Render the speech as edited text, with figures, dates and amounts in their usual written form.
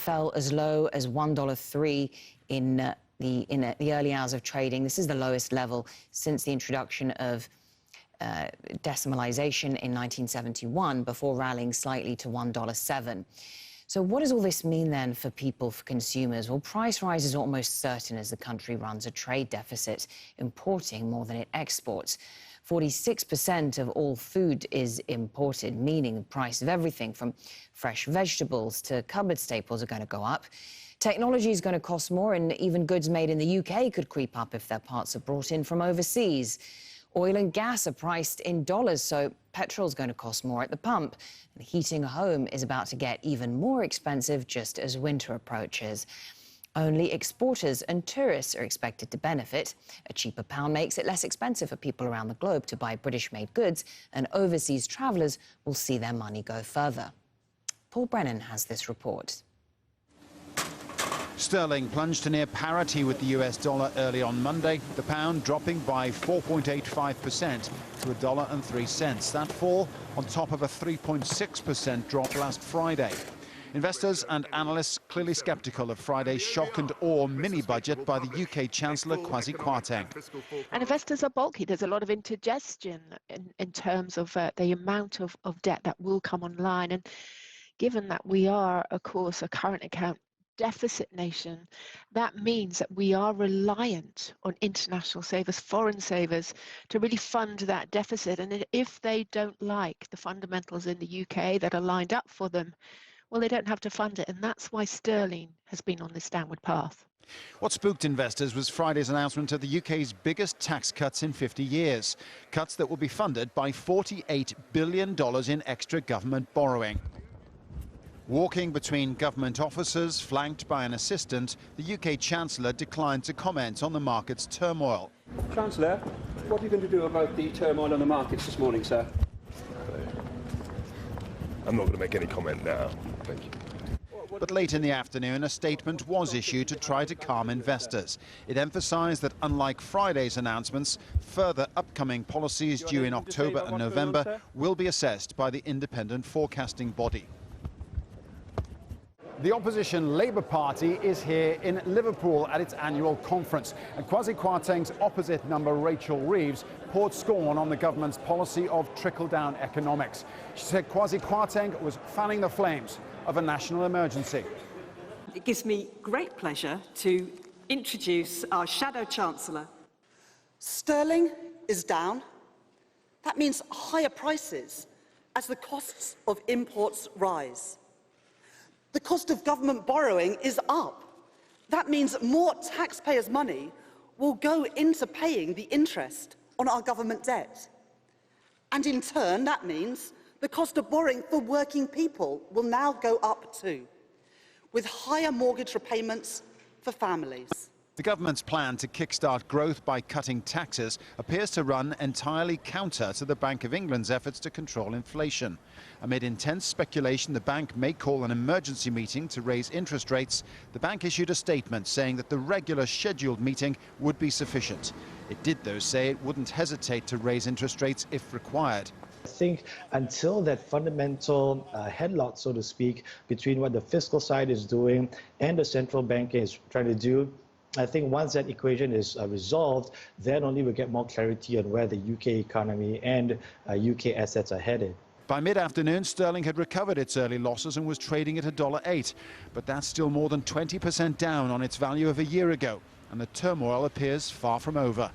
fell as low as $1.03 in the early hours of trading. This is the lowest level since the introduction of decimalization in 1971, before rallying slightly to $1.07. So what does all this mean then for people, for consumers? Well, price rise is almost certain as the country runs a trade deficit, importing more than it exports. 46% of all food is imported, meaning the price of everything from fresh vegetables to cupboard staples are going to go up. Technology is going to cost more, and even goods made in the UK could creep up if their parts are brought in from overseas. Oil and gas are priced in dollars, so petrol's going to cost more at the pump. And heating a home is about to get even more expensive just as winter approaches. Only exporters and tourists are expected to benefit. A cheaper pound makes it less expensive for people around the globe to buy British-made goods, and overseas travellers will see their money go further. Paul Brennan has this report. Sterling plunged to near parity with the US dollar early on Monday, the pound dropping by 4.85% to $1.03. That fall on top of a 3.6% drop last Friday. Investors and analysts clearly sceptical of Friday's shock and awe mini-budget by the UK Chancellor Kwasi Kwarteng. And investors are bulky. There's a lot of indigestion in terms of the amount of debt that will come online. And given that we are, of course, a current account deficit nation, that means that we are reliant on international savers, foreign savers, to really fund that deficit. And if they don't like the fundamentals in the UK that are lined up for them, well, they don't have to fund it, and that's why sterling has been on this downward path. What spooked investors was Friday's announcement of the UK's biggest tax cuts in 50 years. Cuts that will be funded by $48 billion in extra government borrowing. Walking between government officers, flanked by an assistant, the UK Chancellor declined to comment on the market's turmoil. Chancellor, what are you going to do about the turmoil on the markets this morning, sir? I'm not going to make any comment now. Thank you. But late in the afternoon, a statement was issued to try to calm investors. It emphasised that, unlike Friday's announcements, further upcoming policies due in October and November will be assessed by the independent forecasting body. The opposition Labour Party is here in Liverpool at its annual conference. And Kwasi Kwarteng's opposite number, Rachel Reeves, poured scorn on the government's policy of trickle-down economics. She said Kwasi Kwarteng was fanning the flames of a national emergency. It gives me great pleasure to introduce our Shadow Chancellor. Sterling is down. That means higher prices as the costs of imports rise. The cost of government borrowing is up. That means more taxpayers' money will go into paying the interest on our government debt. And in turn, that means the cost of borrowing for working people will now go up too, with higher mortgage repayments for families. The government's plan to kickstart growth by cutting taxes appears to run entirely counter to the Bank of England's efforts to control inflation. Amid intense speculation the bank may call an emergency meeting to raise interest rates, the bank issued a statement saying that the regular scheduled meeting would be sufficient. It did, though, say it wouldn't hesitate to raise interest rates if required. I think until that fundamental headlock, so to speak, between what the fiscal side is doing and the central bank is trying to do, I think once that equation is resolved, then only we'll get more clarity on where the UK economy and UK assets are headed. By mid-afternoon, sterling had recovered its early losses and was trading at $1.08. But that's still more than 20% down on its value of a year ago, and the turmoil appears far from over.